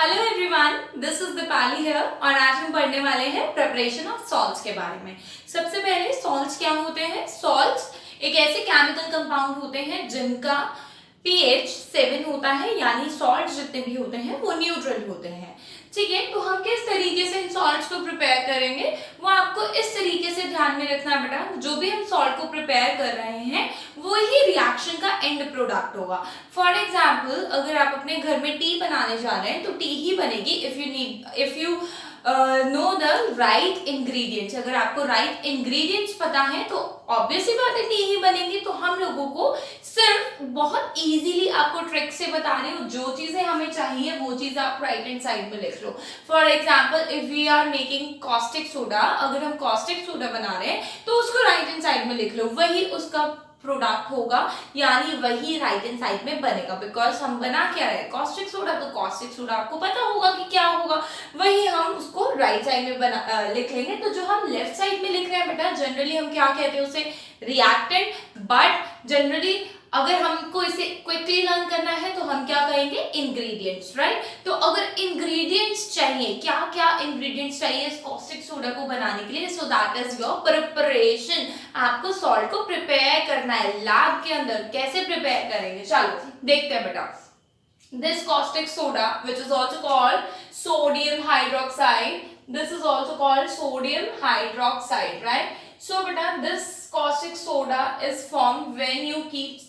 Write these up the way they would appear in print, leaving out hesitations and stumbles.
Hello everyone, this is Deepali here और आज हम पढ़ने वाले हैं प्रिपरेशन ऑफ सॉल्ट्स के बारे में। सबसे पहले सॉल्ट्स क्या होते हैं? सॉल्ट्स एक ऐसे केमिकल कंपाउंड होते हैं जिनका pH 7 होता है, यानी सॉल्ट जितने भी होते हैं वो न्यूट्रल होते हैं। ठीक है, तो हम किस तरीके से इन सॉल्ट्स को प्रिपेयर करेंगे वो आपको इस तरीके से ध्यान में रखना बेटा। जो भी हम सॉल्ट को प्रिपेयर कर रहे हैं वो ही रिएक्शन का एंड प्रोडक्ट होगा। फॉर एग्जाम्पल, अगर आप अपने घर में टी बनाने जा रहे हैं तो टी ही बनेगी if you know the right ingredients. अगर आपको राइट इंग्रेडिएंट्स पता है तो ऑब्वियसली बात है टी ही बनेगी। तो हम लोगों को सिर्फ बहुत इजीली आपको ट्रिक से बता रही हूँ, जो चीजें हमें चाहिए वो चीज आप राइट हैंड साइड में लिख लो। For example, if we are making caustic soda, अगर हम कॉस्टिक सोडा बना रहे हैं तो उसको राइट हैंड साइड में लिख लो, वही उसका प्रोडक्ट होगा, यानी वही राइट हैंड साइड में बनेगा। बिकॉज हम बना क्या रहे, कॉस्टिक सोडा, तो कॉस्टिक सोडा आपको पता होगा कि क्या होगा, वही हम उसको राइट साइड में लिख लेंगे। तो जो हम लेफ्ट साइड में लिख रहे हैं बेटा, जनरली हम क्या कहते हैं उसे, रिएक्टेंट। बट जनरली अगर हमको इसे क्विकली लर्न करना है तो हम क्या कहेंगे, इंग्रेडिएंट्स, राइट। तो अगर इंग्रेडिएंट्स चाहिए, क्या क्या इंग्रेडिएंट्स चाहिए इस कॉस्टिक सोडा को बनाने के लिए, so that is your preparation. आपको सॉल्ट को प्रिपेयर करना है लैब के अंदर। कैसे प्रिपेयर करेंगे, चलो देखते हैं बेटा। This caustic soda, which is also called sodium hydroxide, this is also called sodium hydroxide, right? So beta, this caustic soda is formed when you keep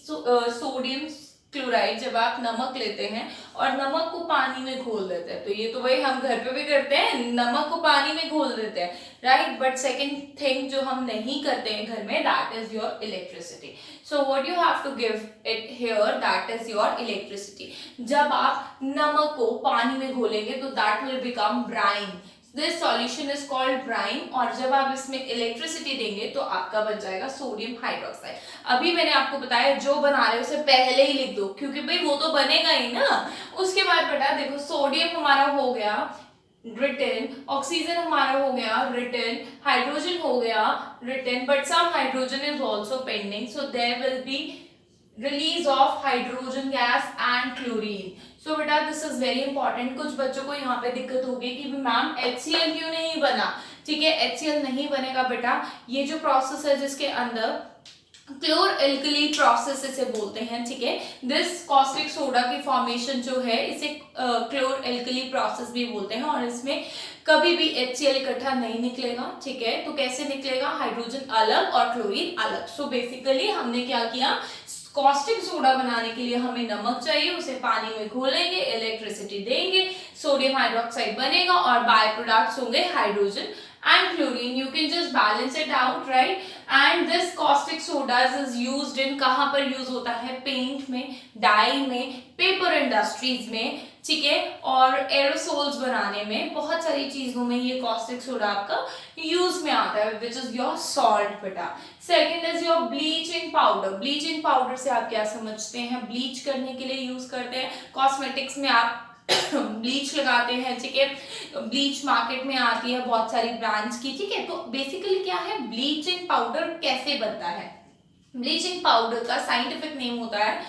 sodium chloride, जब आप नमक लेते हैं और नमक को पानी में घोल देते हैं। तो ये तो वही हम घर पे भी करते हैं, नमक को पानी में घोल देते हैं, राइट। बट सेकेंड थिंग जो हम नहीं करते हैं घर में, that is your electricity. So what you have to give it here, that is your electricity. जब आप नमक को पानी में घोलेंगे तो that will become brine. This solution is called brine. और जब आप इसमें इलेक्ट्रिसिटी देंगे तो आपका बन जाएगा सोडियम हाइड्रोक्साइड। अभी मैंने आपको बताया जो बना रहे हो उसे पहले ही लिख दो, क्योंकि भाई वो तो बनेगा ही ना। उसके बाद बेटा देखो, सोडियम हमारा हो गया रिटन, ऑक्सीजन हमारा हो गया रिटन, हाइड्रोजन हो गया written, but some hydrogen is also pending, so there will be release of hydrogen gas and chlorine. So बेटा दिस इज वेरी इंपॉर्टेंट। कुछ बच्चों को यहाँ पे दिक्कत होगी कि मैम HCl क्यों नहीं बना। ठीक है, HCl नहीं बनेगा बेटा, ये जो प्रोसेस है जिसके अंदर क्लोर एल्कली प्रोसेस इसे बोलते हैं। ठीक है, दिस कॉस्टिक सोडा की फॉर्मेशन जो है इसे क्लोर एल्कली प्रोसेस भी बोलते हैं, और इसमें कभी भी HCl इकट्ठा नहीं निकलेगा। ठीक है, तो कैसे निकलेगा, हाइड्रोजन अलग और क्लोरीन अलग। सो बेसिकली हमने क्या किया, कॉस्टिक सोडा बनाने के लिए हमें नमक चाहिए, उसे पानी में घोलेंगे, इलेक्ट्रिसिटी देंगे, सोडियम हाइड्रोक्साइड बनेगा और बाय प्रोडक्ट्स होंगे hydrogen and chlorine. You can just balance it out, right? And this caustic soda is used in, कहाँ पर यूज होता है, पेंट में, डाई में, पेपर इंडस्ट्रीज में, ठीक है, और एरोसोल्स बनाने में, बहुत सारी चीजों में ये caustic सोडा आपका यूज में आता है, which is your salt बेटा। Second is your bleaching powder. Bleaching powder से आप क्या समझते हैं, ब्लीच करने के लिए यूज करते हैं। कॉस्मेटिक्स में आप ब्लीच लगाते हैं, ठीक है, ब्लीच मार्केट में आती है बहुत सारी ब्रांड्स की। ठीक है, तो बेसिकली क्या है, ब्लीचिंग पाउडर कैसे बनता है, ब्लीचिंग पाउडर का साइंटिफिक नेम होता है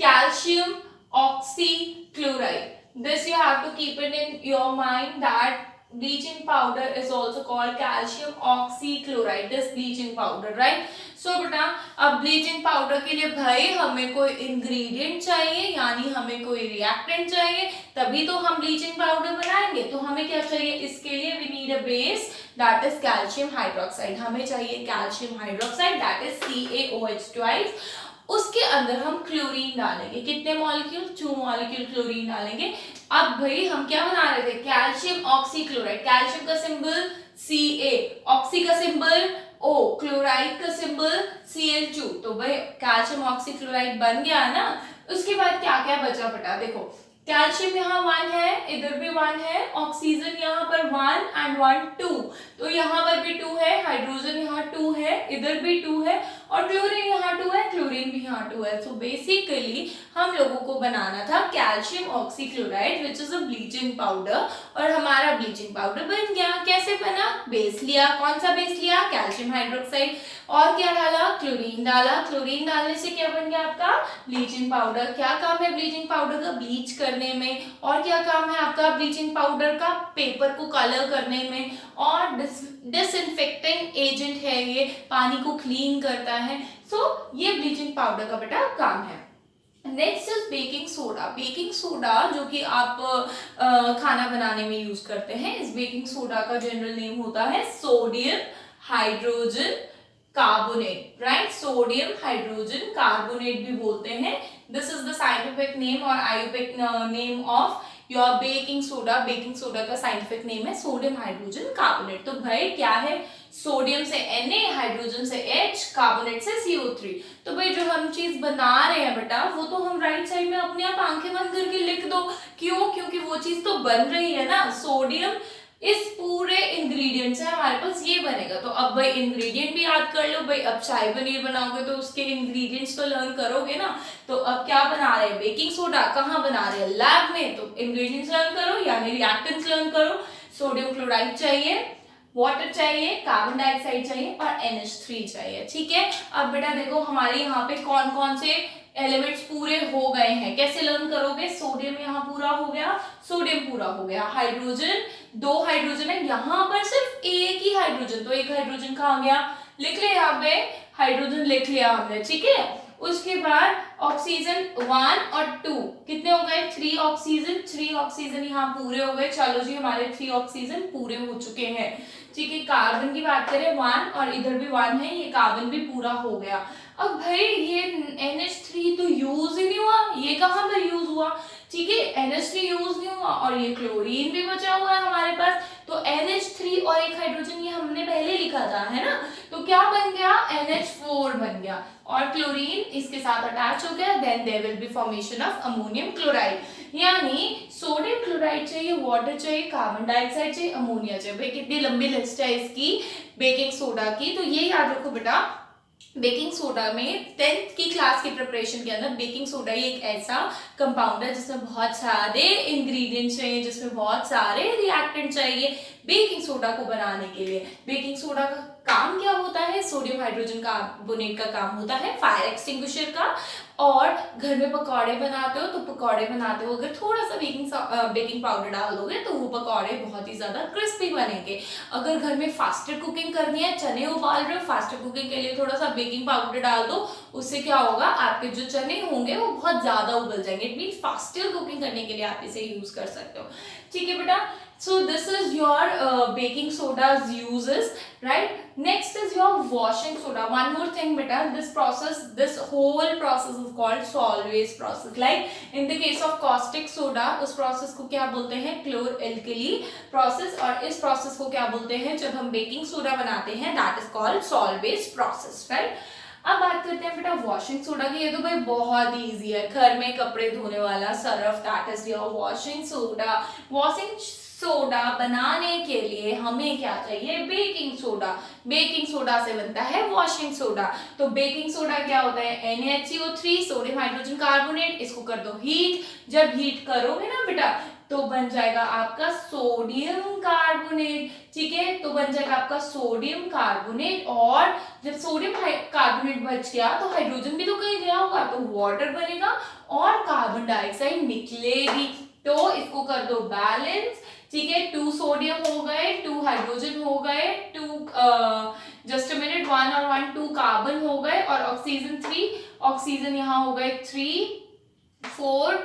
calcium oxychloride. This you have to keep it in your mind that bleaching powder is also called calcium oxychloride, this bleaching powder, right? So बेटा अब bleaching powder के लिए भाई हमें कोई ingredient चाहिए, यानी हमें कोई reactant चाहिए, तभी तो हम bleaching powder बनाएंगे। तो हमें क्या चाहिए, इसके लिए we need a base, that is calcium hydroxide। हमें चाहिए calcium hydroxide, that is CaOH twice। उसके अंदर हम क्लोरीन डालेंगे, कितने मॉलिक्यूल, 2 मॉलिक्यूल क्लोरीन डालेंगे। अब भाई हम क्या बना रहे थे, कैल्शियम ऑक्सीक्लोराइड। कैल्शियम का सिंबल Ca, ऑक्सी का सिंबल O, क्लोराइड का सिंबल Cl2। तो भाई कैल्शियम ऑक्सीक्लोराइड बन गया ना। उसके बाद क्या क्या बचा बेटा, देखो कैल्शियम यहाँ 1 है, इधर भी 1 है, ऑक्सीजन यहाँ पर 1 एंड 1 2, तो यहाँ पर भी 2 है, हाइड्रोजन यहाँ 2 है, इधर भी 2 है, और क्लोरीन यहाँ 2 है, क्लोरीन भी यहाँ 2 है। सो बेसिकली हम लोगों को बनाना था calcium oxychloride which is a bleaching powder, और हमारा ब्लीचिंग पाउडर बन गया। कैसे बना? बेस लिया, कौन सा बेस लिया? कैल्शियम हाइड्रोक्साइड, और क्या डाला? क्लोरीन डाला। क्लोरीन डालने से क्या बन गया आपका? Bleaching powder. क्या काम है ब्लीचिंग पाउडर का? ब्लीच करने में। और क्या काम है आपका ब्लीचिंग पाउडर का? पेपर को कलर करने में। और डिसइंफेक्टिंग एजेंट है ये, पानी को क्लीन करता है। सो ये ब्लीचिंग पाउडर का बेटा काम है। Next is baking soda. Baking soda जो कि आप खाना बनाने में यूज करते हैं, इस बेकिंग सोडा का जनरल नेम होता है sodium hydrogen carbonate, right? Sodium hydrogen carbonate भी बोलते हैं। This is the scientific name और Ayurvedic name of your baking soda. Baking soda का साइंटिफिक नेम है सोडियम हाइड्रोजन कार्बोनेट। तो भाई क्या है? सोडियम से Na, हाइड्रोजन से H, कार्बोनेट से CO3। तो भाई जो हम चीज बना रहे हैं बेटा, वो तो हम राइट साइड में अपने आप आंखें बंद करके लिख दो। क्यों? क्योंकि वो चीज तो बन रही है ना। सोडियम इस पूरे इंग्रेडिएंट से हमारे पास ये बनेगा। तो अब भाई इंग्रेडिएंट भी याद कर लो। भाई अब चाय पनीर बनाओगे तो उसके इंग्रेडिएंट्स तो लर्न करोगे ना। तो अब क्या बना रहे हैं? Baking soda. कहाँ बना रहे हैं? लैब में। तो इंग्रेडिएंट्स लर्न करो, यानी रिएक्टेंट्स लर्न करो। सोडियम क्लोराइड चाहिए, वाटर चाहिए, कार्बन डाइऑक्साइड चाहिए और NH3 चाहिए। ठीक है। अब बेटा देखो हमारे यहाँ पे कौन कौन से एलिमेंट्स पूरे हो गए हैं। कैसे लर्न करोगे? सोडियम यहाँ पूरा हो गया, सोडियम पूरा हो गया। हाइड्रोजन, 2 हाइड्रोजन है, यहाँ पर सिर्फ एक ही हाइड्रोजन, तो एक हाइड्रोजन कहाँ गया? लिख लिया यहाँ पे, हाइड्रोजन लिख लिया हमने। ठीक है। उसके बाद ऑक्सीजन 1 और 2 कितने हो गए? 3 ऑक्सीजन। 3 ऑक्सीजन यहाँ पूरे हो गए। चलो जी, हमारे 3 ऑक्सीजन पूरे हो चुके हैं। ठीक है। कार्बन की बात करें 1, और इधर भी 1 है, ये कार्बन भी पूरा हो गया। अब भाई ये NH3 तो यूज ही नहीं हुआ, ये कहाँ पर यूज हुआ? ठीक है, NH3 यूज नहीं हुआ और ये क्लोरीन भी बचा हुआ है हमारे पास। तो NH3 और एक हाइड्रोजन ये हमने पहले लिखा था, है ना? तो क्या बन गया? NH4 बन गया, और क्लोरीन इसके साथ अटैच हो गया। Then there will be formation of ammonium chloride. यानी सोडियम क्लोराइड चाहिए, वाटर चाहिए, कार्बन डाइऑक्साइड चाहिए, अमोनिया चाहिए। भाई कितनी लंबी लिस्ट है इसकी बेकिंग सोडा की। तो ये याद रखो बेटा, बेकिंग सोडा में 10th की क्लास की प्रिपरेशन के अंदर बेकिंग सोडा ही एक ऐसा कंपाउंड है जिसमें बहुत सारे इंग्रेडिएंट्स चाहिए, जिसमें बहुत सारे रिएक्टेंट चाहिए बेकिंग सोडा को बनाने के लिए। बेकिंग सोडा का काम क्या होता है? सोडियम हाइड्रोजन कार्बोनेट का काम होता है फायर एक्सटिंग्विशर का। और घर में पकौड़े बनाते हो तो पकौड़े बनाते हो अगर थोड़ा सा बेकिंग पाउडर डाल दोगे तो वो पकौड़े बहुत ही ज्यादा क्रिस्पी बनेंगे। अगर घर में फास्टर कुकिंग करनी है, चने उबाल रहे हो, फास्टर कुकिंग के लिए थोड़ा सा बेकिंग पाउडर डाल दो, उससे क्या होगा? आपके जो चने होंगे वो बहुत ज्यादा उबल जाएंगे। इट मीन फास्टर कुकिंग करने के लिए आप इसे यूज कर सकते हो। ठीक है बेटा। So this is your baking soda's uses, right? Next is your washing soda. One more thing beta, this whole process is called solvase process. Like in the case of caustic soda, उस process को क्या बोलते हैं? chlor-alkali process। और इस process को क्या बोलते हैं? जब हम baking soda बनाते हैं, that is called solvase process, right? अब बात करते हैं बेटा वॉशिंग सोडा की। ये तो भाई बहुत ही इजी है, घर में कपड़े धोने वाला Surf, that is your washing soda. Washing soda बनाने के लिए हमें क्या चाहिए? Baking soda. बेकिंग सोडा से बनता है वॉशिंग सोडा। तो बेकिंग सोडा क्या होता है? NaCO3, sodium hydrogen carbonate. इसको कर दो हीट। जब हीट करोगे ना बेटा तो बन जाएगा आपका सोडियम कार्बोनेट। ठीक है, तो बन जाएगा आपका सोडियम कार्बोनेट। और जब सोडियम कार्बोनेट बच गया तो हाइड्रोजन भी तो कहीं गया होगा, तो वाटर बनेगा और कार्बन डाइऑक्साइड निकलेगी। तो इसको कर दो बैलेंस। ठीक है, 2 सोडियम हो गए, 2 हाइड्रोजन हो गए, 2 जस्ट अ मिनट, 1 और 1 2 कार्बन हो गए, और ऑक्सीजन 3, ऑक्सीजन यहाँ हो गए 3 4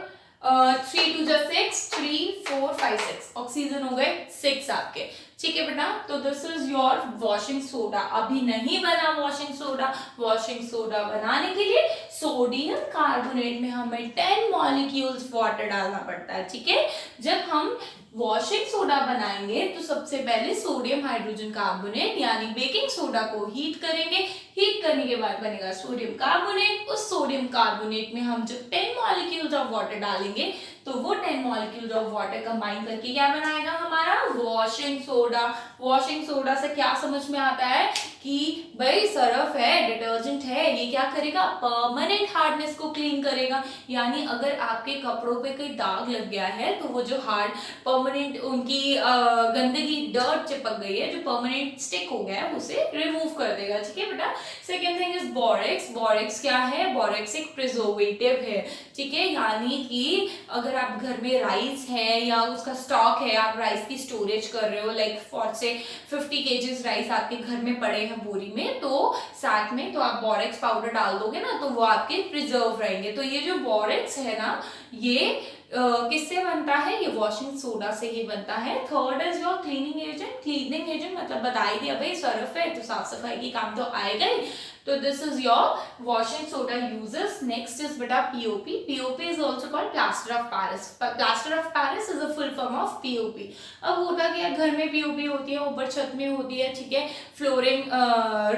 3 2 6 3 4 5 6 ऑक्सीजन हो गए 6 आपके। ठीक है बेटा, तो this is your washing soda. अभी नहीं बना वॉशिंग सोडा। वॉशिंग सोडा बनाने के लिए सोडियम कार्बोनेट में हमें 10 मॉलिक्यूल्स वाटर डालना पड़ता है। ठीक है, जब हम वॉशिंग सोडा बनाएंगे तो सबसे पहले सोडियम हाइड्रोजन कार्बोनेट यानी बेकिंग सोडा को हीट करेंगे। हीट करने के बाद बनेगा सोडियम कार्बोनेट। उस सोडियम कार्बोनेट में हम जब 10 मॉलिक्यूल्स ऑफ वाटर डालेंगे तो वो 10 मॉलिक्यूल ऑफ वाटर कंबाइन करके क्या बनाएगा हमारा वॉशिंग सोडा। वॉशिंग सोडा से क्या समझ में आता है कि भाई सरफ है, डिटर्जेंट है, ये क्या करेगा, परमानेंट हार्डनेस को क्लीन करेगा। यानी अगर आपके कपड़ों पे कोई दाग लग गया है तो वो जो हार्ड परमानेंट उनकी गंदगी डर्ट चिपक गई है, जो परमानेंट स्टिक हो गया है, उसे रिमूव कर देगा। ठीक है बेटा। Second thing is borax. Borax क्या है, बोरेक्स एक प्रिजर्वेटिव है। ठीक है, यानी कि अगर आप घर में राइस है या उसका स्टॉक है, आप राइस की स्टोरेज कर रहे हो, लाइक फॉर से 50 केजीज राइस आपके घर में पड़े हैं बोरी में, तो साथ में तो आप बोरेक्स पाउडर डाल दोगे ना, तो वो आपके प्रिजर्व रहेंगे। तो ये जो बोरेक्स है ना, ये किससे बनता है, ये वॉशिंग सोडा से ही बनता है। Third is your cleaning agent. Cleaning agent मतलब बता ही दिया भाई, सर्फ है तो साफ सफाई की काम तो आएगा ही। तो this is your washing soda uses. Next is बेटा POP. POP is also called plaster of Paris. Plaster of Paris is a full form of POP. अब होता क्या है, घर में पीओपी होती है, ऊपर छत में होती है, ठीक है, फ्लोरिंग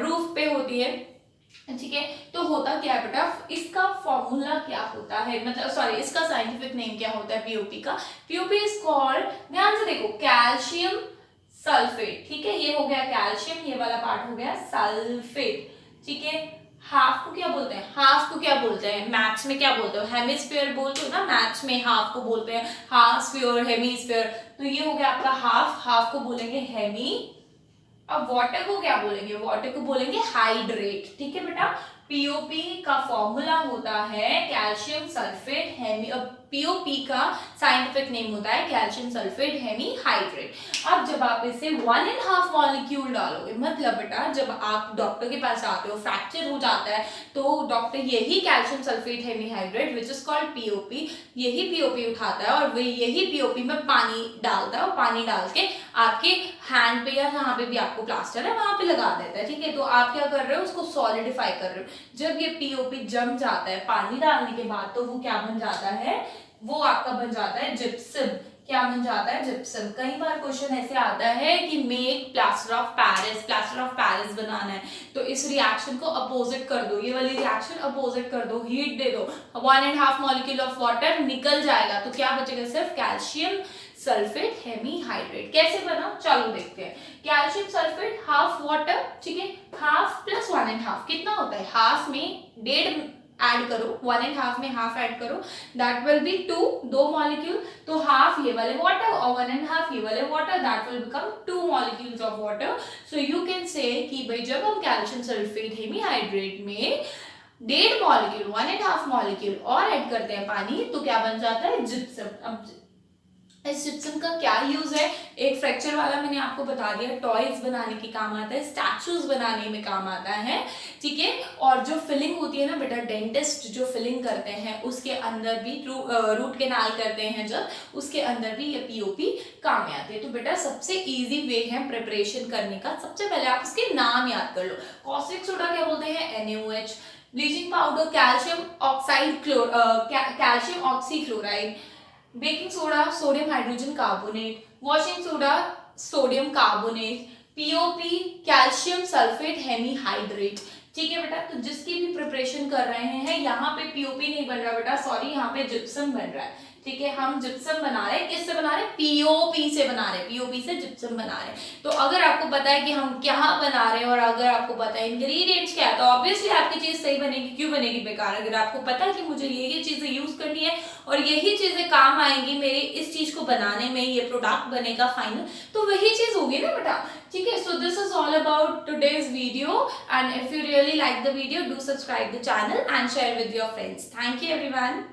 रूफ पे होती है। ठीक है, तो होता क्या है बेटा, इसका फॉर्मूला क्या होता है, मतलब सॉरी इसका साइंटिफिक नेम क्या होता है पीओपी का। पीओपी इज कॉल्ड, ध्यान से देखो, कैल्शियम सल्फेट। ठीक है, ये हो गया कैल्शियम, ये वाला पार्ट हो गया सल्फेट। ठीक है, हाफ को क्या बोलते हैं, हाफ को क्या बोलते हैं, मैथ्स में क्या बोलते हो, हेमिस्फीयर बोलते हो ना, मैथ्स में हाफ को बोलते हैं हाफ स्फीयर, हेमिस्फीयर। तो ये हो गया आपका हाफ, हाफ को बोलेंगे हेमी। अब वाटर को क्या बोलेंगे, वाटर को बोलेंगे हाइड्रेट। ठीक है बेटा, पीओपी का फॉर्मूला होता है कैल्शियम सल्फेट हेमी। अब पीओपी का साइंटिफिक नेम होता है कैल्शियम सल्फेट हेमी हाइड्रेट। अब जब आप इसे 1.5 मॉलिक्यूल डालोगे, मतलब बेटा जब आप डॉक्टर के पास आते हो, फ्रैक्चर हो जाता है, तो डॉक्टर यही calcium sulphate hemihydrate which is called POP, यही पीओपी उठाता है और वे यही पीओपी में पानी डालता है और पानी डाल के आपके हैंड पे या जहाँ पे भी आपको प्लास्टर है वहां पे लगा देता है। ठीक है, तो आप क्या कर रहे हो, उसको सॉलिडिफाई कर रहे हो। जब ये पीओपी जम जाता है पानी डालने के बाद, तो वो क्या बन जाता है, वो आपका बन जाता है जिप्सम। क्या बन जाता है, जिप्सम। कई बार क्वेश्चन ऐसे आता है कि make plaster of Paris, plaster of Paris बनाना है, तो इस रिएक्शन को अपोजिट कर दो, ये वाली रिएक्शन अपोजिट कर दो, हीट दे दो, 1.5 मॉलिक्यूल ऑफ वाटर निकल जाएगा, तो क्या बचेगा, सिर्फ कैल्शियम सल्फेट हेमी हाइड्रेट। कैसे बना, चलो देखते हैं। कैल्शियम सल्फेट हाफ वाटर, ठीक है, हाफ प्लस 1.5 कितना होता है, हाफ में 1.5 ऐड करो, 1.5 में हाफ ऐड करो, दैट विल बी 2 मॉलिक्यूल। तो हाफ ये वाले वाटर और 1.5 ये वाले water, that will become 2 molecules of water. So you can say कि भाई जब हम कैल्शियम सल्फेट हेमी हाइड्रेट में 1.5 मॉलिक्यूल 1.5 मॉलिक्यूल और ऐड करते हैं पानी, तो क्या बन जाता है, जिप्सम। अब इस जिप्सम का क्या यूज है, एक फ्रैक्चर वाला मैंने आपको बता दिया, टॉयज बनाने के काम आता है, स्टैचूज बनाने में काम आता है। ठीक है, और जो फिलिंग होती है ना बेटा, डेंटिस्ट जो फिलिंग करते हैं उसके अंदर भी रूट कैनाल करते हैं जब, उसके अंदर भी ये पीओपी काम में आती है। तो बेटा सबसे इजी वे है प्रिपरेशन करने का, सबसे पहले आप इसके नाम याद कर लो। कॉस्टिक सोडा क्या बोलते हैं, NaOH। Bleaching powder calcium oxide calcium oxychloride. Baking soda sodium hydrogen carbonate. Washing soda sodium carbonate. POP calcium sulphate hemihydrate. ठीक है बेटा, तो जिसकी भी प्रिपरेशन कर रहे हैं, यहाँ पे पीओपी नहीं बन रहा बेटा, सॉरी, यहाँ पे जिप्सम बन रहा है। ठीक है, हम जिप्सम बना रहे हैं, किससे बना रहे हैं, पीओपी से बना रहे हैं, पीओपी से जिप्सम बना रहे हैं। तो अगर आपको पता है कि हम क्या बना रहे हैं और अगर आपको पता है इंग्रेडिएंट्स क्या है, तो ऑब्वियसली आपकी चीज सही बनेगी। क्यों बनेगी बेकार, अगर आपको पता है कि मुझे ये चीजें यूज करनी है और यही चीजें काम आएंगी मेरे इस चीज को बनाने में, ये प्रोडक्ट बनेगा फाइनल, तो वही चीज होगी ना बेटा। ठीक है, so this is all about today's video, and if you really like the video, do subscribe the channel and share with your friends. Thank you everyone.